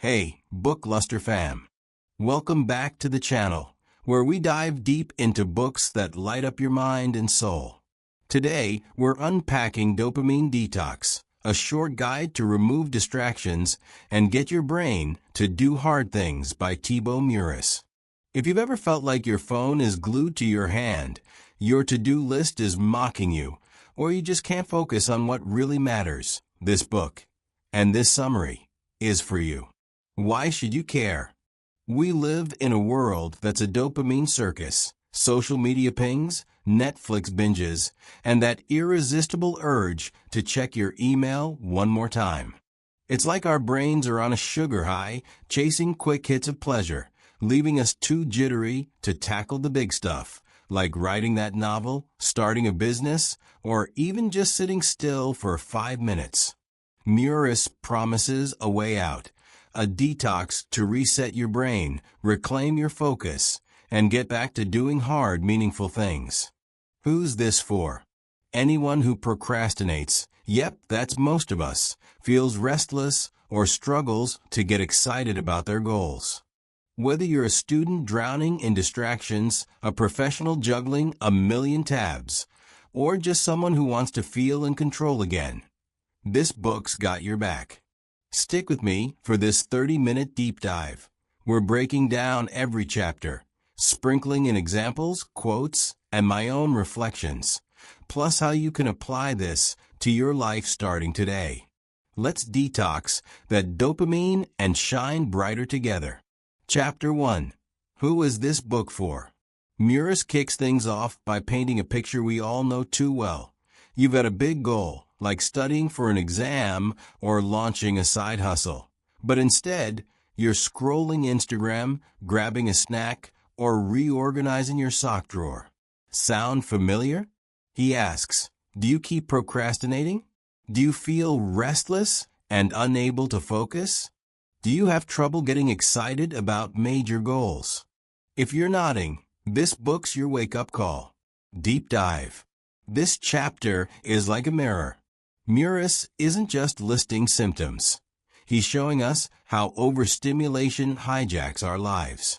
Hey, Bookluster fam! Welcome back to the channel, where we dive deep into books that light up your mind and soul. Today, we're unpacking Dopamine Detox, a short guide to remove distractions and get your brain to do hard things by Thibaut Meurisse. If you've ever felt like your phone is glued to your hand, your to-do list is mocking you, or you just can't focus on what really matters, this book and this summary is for you. Why should you care? We live in a world that's a dopamine circus, social media pings, Netflix binges, and that irresistible urge to check your email one more time. It's like our brains are on a sugar high, chasing quick hits of pleasure, leaving us too jittery to tackle the big stuff, like writing that novel, starting a business, or even just sitting still for 5 minutes. Meurisse promises a way out, a detox to reset your brain, reclaim your focus, and get back to doing hard, meaningful things. Who's this for? Anyone who procrastinates, yep, that's most of us, feels restless, or struggles to get excited about their goals. Whether you're a student drowning in distractions, a professional juggling a million tabs, or just someone who wants to feel in control again, this book's got your back. Stick with me for this 30-minute deep dive. We're breaking down every chapter, sprinkling in examples, quotes, and my own reflections, plus how you can apply this to your life starting today. Let's detox that dopamine and shine brighter together. Chapter 1. Who is this book for? Meurisse kicks things off by painting a picture we all know too well. You've got a big goal, like studying for an exam or launching a side hustle. But instead, you're scrolling Instagram, grabbing a snack, or reorganizing your sock drawer. Sound familiar? He asks, do you keep procrastinating? Do you feel restless and unable to focus? Do you have trouble getting excited about major goals? If you're nodding, this book's your wake-up call. Deep dive. This chapter is like a mirror. Meurisse isn't just listing symptoms. He's showing us how overstimulation hijacks our lives.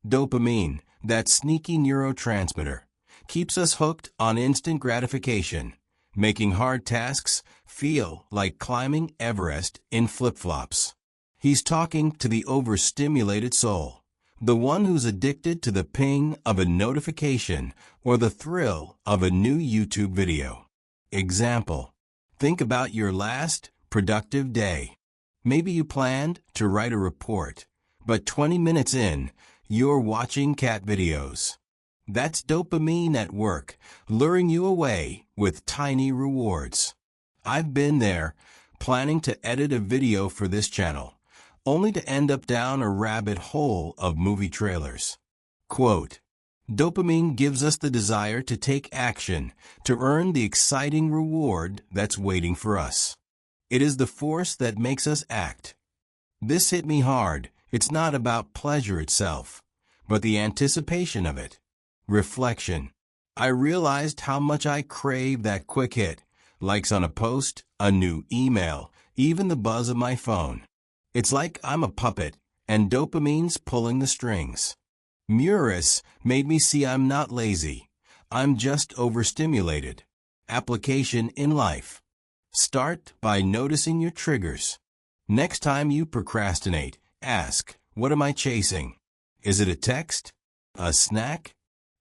Dopamine, that sneaky neurotransmitter, keeps us hooked on instant gratification, making hard tasks feel like climbing Everest in flip-flops. He's talking to the overstimulated soul, the one who's addicted to the ping of a notification or the thrill of a new YouTube video. Example. Think about your last productive day. Maybe you planned to write a report, but 20 minutes in, you're watching cat videos. That's dopamine at work, luring you away with tiny rewards. I've been there, planning to edit a video for this channel, only to end up down a rabbit hole of movie trailers. Quote, dopamine gives us the desire to take action, to earn the exciting reward that's waiting for us. It is the force that makes us act. This hit me hard. It's not about pleasure itself, but the anticipation of it. Reflection. I realized how much I crave that quick hit, likes on a post, a new email, even the buzz of my phone. It's like I'm a puppet, and dopamine's pulling the strings. Meurisse made me see I'm not lazy. I'm just overstimulated. Application in life. Start by noticing your triggers. Next time you procrastinate, ask, what am I chasing? Is it a text? A snack?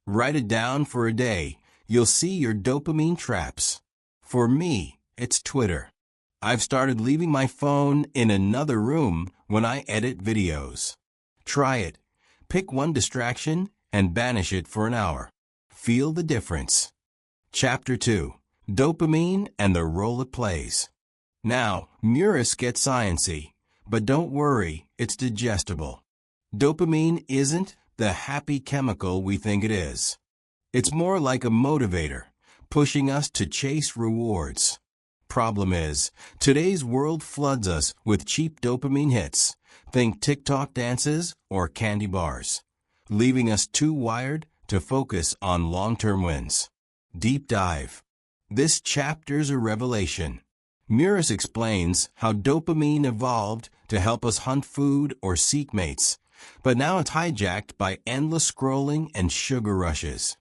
Write it down for a day. You'll see your dopamine traps. For me, it's Twitter. I've started leaving my phone in another room when I edit videos. Try it. Pick one distraction and banish it for an hour. Feel the difference. Chapter 2. Dopamine and the role it plays. Now, Meurisse gets sciencey, but don't worry, it's digestible. Dopamine isn't the happy chemical we think it is. It's more like a motivator, pushing us to chase rewards. Problem is, today's world floods us with cheap dopamine hits. Think TikTok dances or candy bars, leaving us too wired to focus on long-term wins. Deep dive. This chapter's a revelation. Meurisse explains how dopamine evolved to help us hunt food or seek mates, but now it's hijacked by endless scrolling and sugar rushes.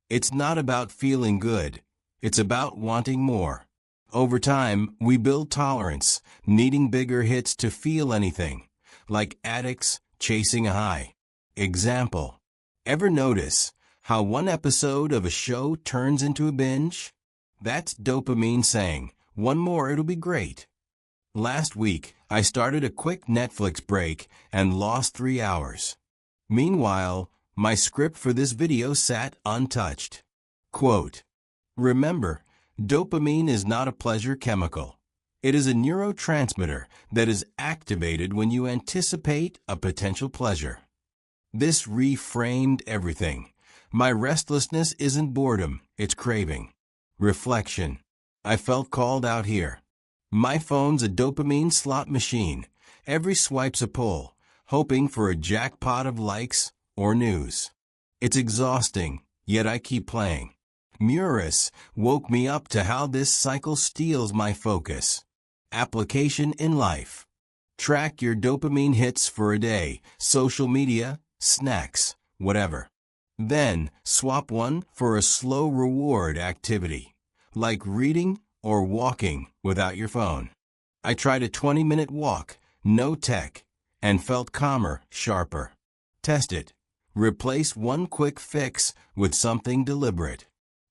It's not about feeling good. It's about wanting more. Over time, we build tolerance, needing bigger hits to feel anything, like addicts chasing a high. Example: ever notice how one episode of a show turns into a binge? That's dopamine saying, one more, it'll be great. Last week, I started a quick Netflix break and lost 3 hours. Meanwhile, my script for this video sat untouched. Quote: remember, dopamine is not a pleasure chemical. It is a neurotransmitter that is activated when you anticipate a potential pleasure. This reframed everything. My restlessness isn't boredom, it's craving. Reflection: I felt called out here. My phone's a dopamine slot machine. Every swipe's a pull, hoping for a jackpot of likes or news. It's exhausting, yet I keep playing. Meurisse woke me up to how this cycle steals my focus. Application in life: track your dopamine hits for a day, social media, snacks, whatever. Then swap one for a slow reward activity, like reading or walking without your phone. I tried a 20-minute walk, no tech, and felt calmer, sharper. Test it. Replace one quick fix with something deliberate.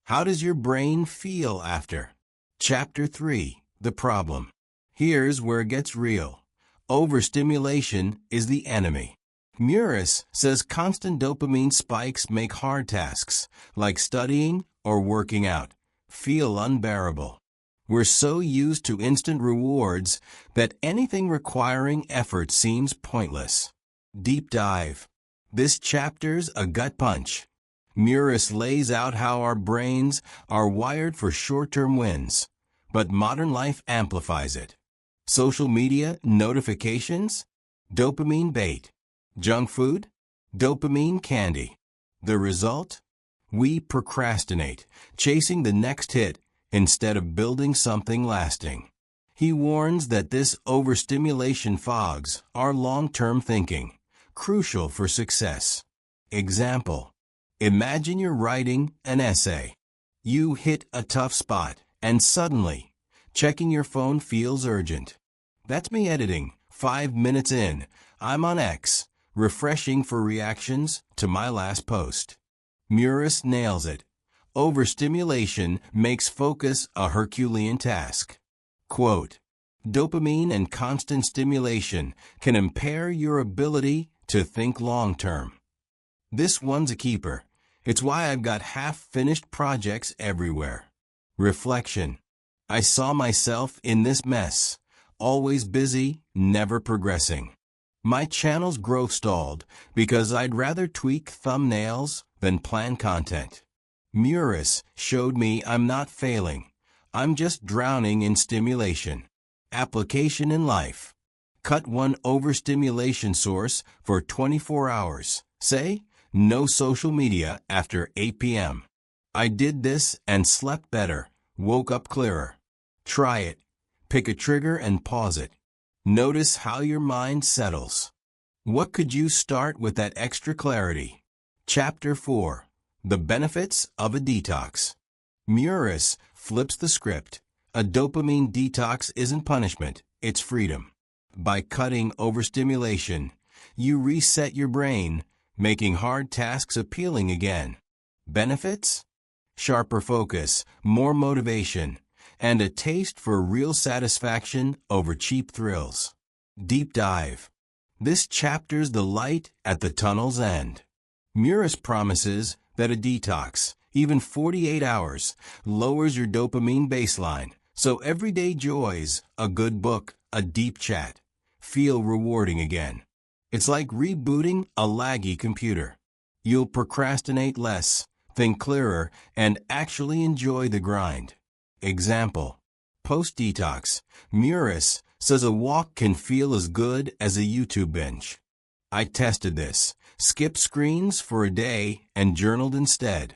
How does your brain feel after? Chapter 3: The Problem. Here's where it gets real. Overstimulation is the enemy. Meurisse says constant dopamine spikes make hard tasks, like studying or working out, feel unbearable. We're so used to instant rewards that anything requiring effort seems pointless. Deep dive. This chapter's a gut punch. Meurisse lays out how our brains are wired for short-term wins, but modern life amplifies it. Social media notifications? Dopamine bait. Junk food? Dopamine candy. The result? We procrastinate, chasing the next hit instead of building something lasting. He warns that this overstimulation fogs our long-term thinking, crucial for success. Example: imagine you're writing an essay. You hit a tough spot, and suddenly, checking your phone feels urgent. That's me editing. 5 minutes in, I'm on X, refreshing for reactions to my last post. Meurisse nails it. Overstimulation makes focus a Herculean task. Quote: dopamine and constant stimulation can impair your ability to think long-term. This one's a keeper. It's why I've got half-finished projects everywhere. Reflection: I saw myself in this mess, always busy, never progressing. My channel's growth stalled because I'd rather tweak thumbnails than plan content. Meurisse showed me I'm not failing. I'm just drowning in stimulation. Application in life: cut one overstimulation source for 24 hours. Say, no social media after 8 p.m. I did this and slept better, woke up clearer. Try it. Pick a trigger and pause it. Notice how your mind settles. What could you start with that extra clarity? Chapter 4: The Benefits of a Detox. Meurisse flips the script. A dopamine detox isn't punishment, it's freedom. By cutting overstimulation, you reset your brain, making hard tasks appealing again. Benefits? Sharper focus, more motivation, and a taste for real satisfaction over cheap thrills. Deep dive. This chapter's the light at the tunnel's end. Meurisse promises that a detox, even 48 hours, lowers your dopamine baseline, so everyday joys, a good book, a deep chat, feel rewarding again. It's like rebooting a laggy computer. You'll procrastinate less, think clearer, and actually enjoy the grind. Example: post-detox, Meurisse says a walk can feel as good as a YouTube binge. I tested this, skipped screens for a day, and journaled instead.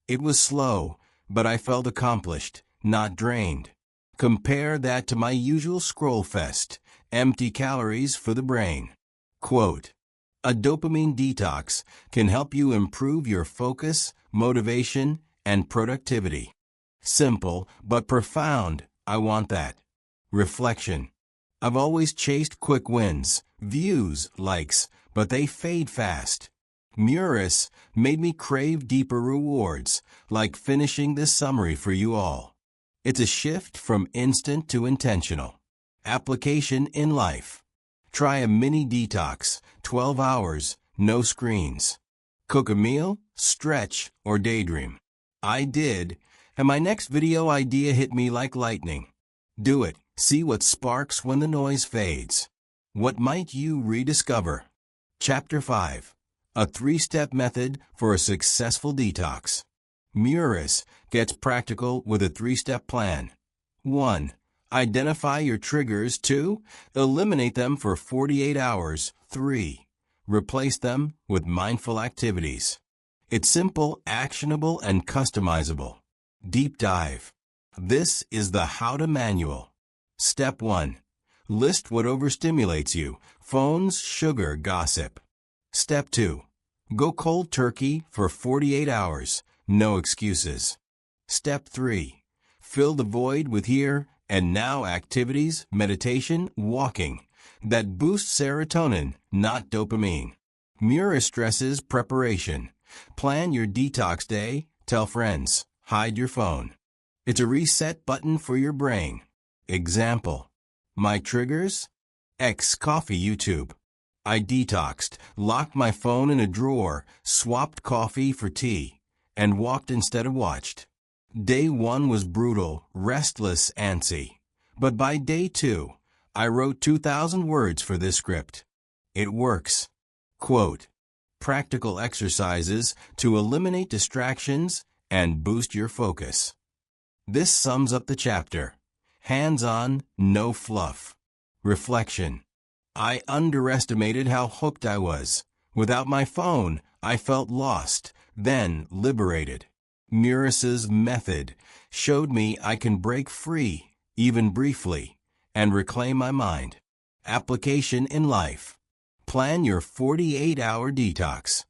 It was slow, but I felt accomplished, not drained. Compare that to my usual scroll fest, empty calories for the brain. Quote, "A dopamine detox can help you improve your focus, motivation, and productivity. Simple but profound. I want that." Reflection. I've always chased quick wins, views, likes, but they fade fast. Meurisse made me crave deeper rewards, like finishing this summary for you all. It's a shift from instant to intentional. Application in life. Try a mini detox, 12 hours, no screens. Cook a meal, stretch, or daydream. I did, and my next video idea hit me like lightning. Do it. See what sparks when the noise fades. What might you rediscover? Chapter 5. A 3-step method for a successful detox. Meurisse gets practical with a 3-step plan. 1. Identify your triggers. 2. Eliminate them for 48 hours. 3. Replace them with mindful activities. It's simple, actionable, and customizable. Deep dive. This is the how-to manual. Step 1. List what overstimulates you: phones, sugar, gossip. Step 2. Go cold turkey for 48 hours. No excuses. Step 3. Fill the void with here and now activities, meditation, walking, that boost serotonin, not dopamine. Meurisse stresses preparation. Plan your detox day. Tell friends. Hide your phone. It's a reset button for your brain. Example. My triggers? X coffee YouTube. I detoxed, locked my phone in a drawer, swapped coffee for tea, and walked instead of watched. Day 1 was brutal, restless, antsy. But by day 2, I wrote 2,000 words for this script. It works. Quote, practical exercises to eliminate distractions and boost your focus. This sums up the chapter. Hands-on, no fluff. Reflection. I underestimated how hooked I was. Without my phone, I felt lost, then liberated. Meurisse's method showed me I can break free, even briefly, and reclaim my mind. Application in life. Plan your 48-hour detox.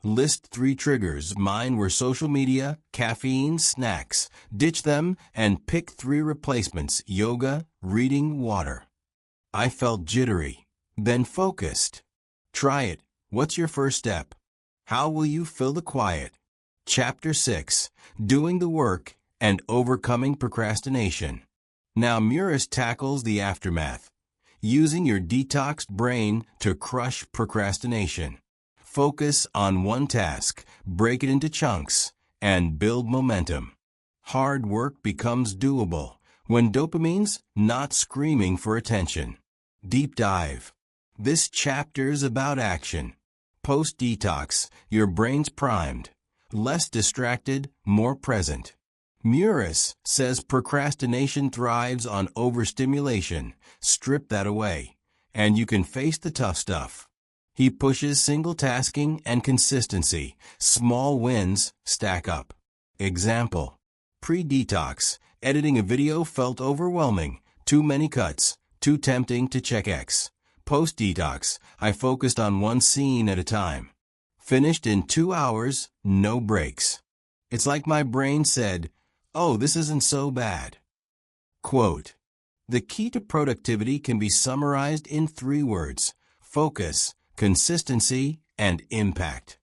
List 3 triggers. Mine were social media, caffeine, snacks. Ditch them and pick 3 replacements: yoga, reading, water. I felt jittery, then focused. Try it. What's your first step? How will you fill the quiet? Chapter 6. Doing the work and overcoming procrastination. Now Meurisse tackles the aftermath. Using your detoxed brain to crush procrastination. Focus on one task, break it into chunks, and build momentum. Hard work becomes doable when dopamine's not screaming for attention. Deep dive. This chapter's about action. Post-detox, your brain's primed. Less distracted, more present. Meurisse says procrastination thrives on overstimulation. Strip that away, and you can face the tough stuff. He pushes single tasking and consistency. Small wins stack up. Example. Pre-detox, editing a video felt overwhelming. Too many cuts, too tempting to check X. Post-detox, I focused on one scene at a time. Finished in 2 hours, no breaks. It's like my brain said, "Oh, this isn't so bad." Quote, the key to productivity can be summarized in 3 words: focus, consistency, and impact.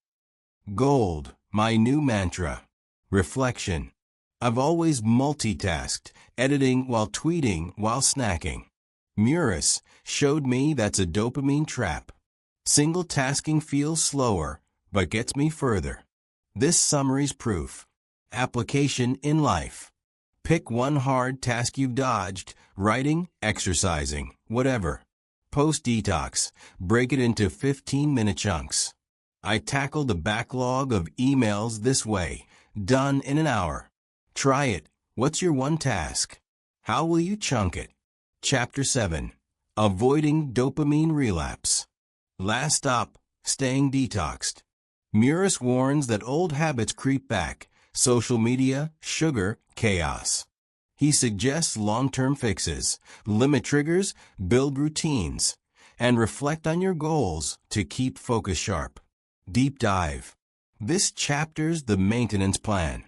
Gold, my new mantra. Reflection. I've always multitasked, editing while tweeting while snacking. Meurisse showed me that's a dopamine trap. Single tasking feels slower, but gets me further. This summary's proof. Application in life. Pick one hard task you've dodged: writing, exercising, whatever. Post-detox, break it into 15-minute chunks. I tackled a backlog of emails this way. Done in an hour. Try it. What's your one task? How will you chunk it? Chapter 7. Avoiding dopamine relapse. Last stop, staying detoxed. Meurisse warns that old habits creep back: social media, sugar, chaos. He suggests long-term fixes, limit triggers, build routines, and reflect on your goals to keep focus sharp. Deep dive. This chapter's the maintenance plan.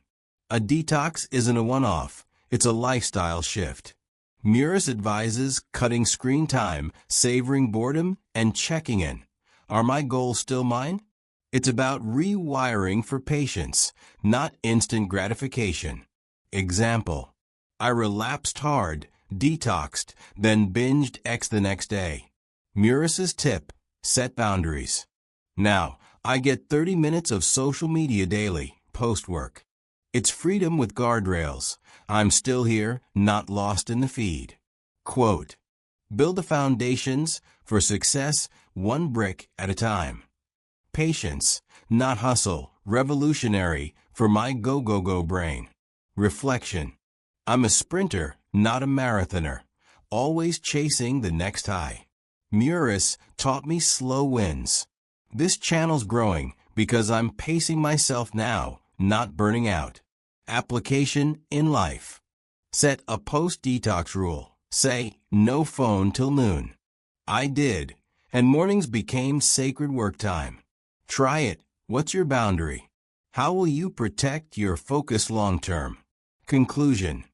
A detox isn't a one-off, it's a lifestyle shift. Meurisse advises cutting screen time, savoring boredom, and checking in. Are my goals still mine? It's about rewiring for patience, not instant gratification. Example: I relapsed hard, detoxed, then binged X the next day. Meurisse's tip: set boundaries. Now, I get 30 minutes of social media daily, post-work. It's freedom with guardrails. I'm still here, not lost in the feed. Quote: build the foundations for success one brick at a time. Patience, not hustle, revolutionary for my go-go-go brain. Reflection: I'm a sprinter, not a marathoner, always chasing the next high. Meurisse taught me slow wins. This channel's growing because I'm pacing myself now, not burning out. Application in life. Set a post-detox rule. Say, no phone till noon. I did, and mornings became sacred work time. Try it. What's your boundary? How will you protect your focus long-term? Conclusion.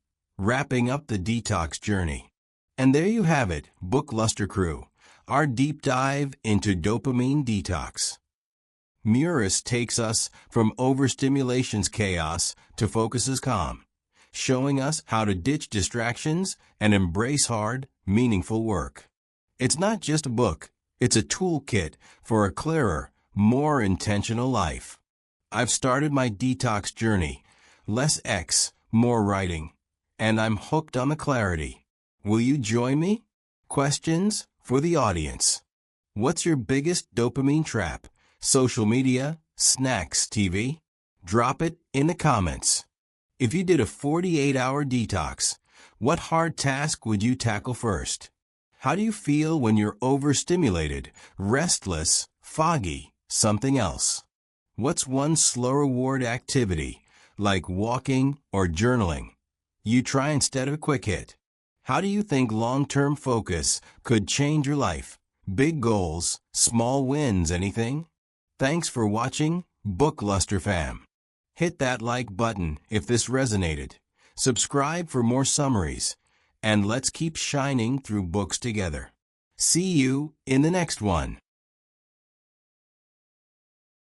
Wrapping up the detox journey. And there you have it, Book Luster Crew, our deep dive into dopamine detox. Meurisse takes us from overstimulation's chaos to focus's calm, showing us how to ditch distractions and embrace hard, meaningful work. It's not just a book, it's a toolkit for a clearer, more intentional life. I've started my detox journey, less X, more writing, and I'm hooked on the clarity. Will you join me? Questions for the audience. What's your biggest dopamine trap? Social media, snacks, TV? Drop it in the comments. If you did a 48-hour detox, what hard task would you tackle first? How do you feel when you're overstimulated, restless, foggy, something else? What's one slow reward activity, like walking or journaling, you try instead of a quick hit? How do you think long-term focus could change your life? Big goals, small wins, anything? Thanks for watching, Book Luster fam. Hit that like button if this resonated. Subscribe for more summaries. And let's keep shining through books together. See you in the next one.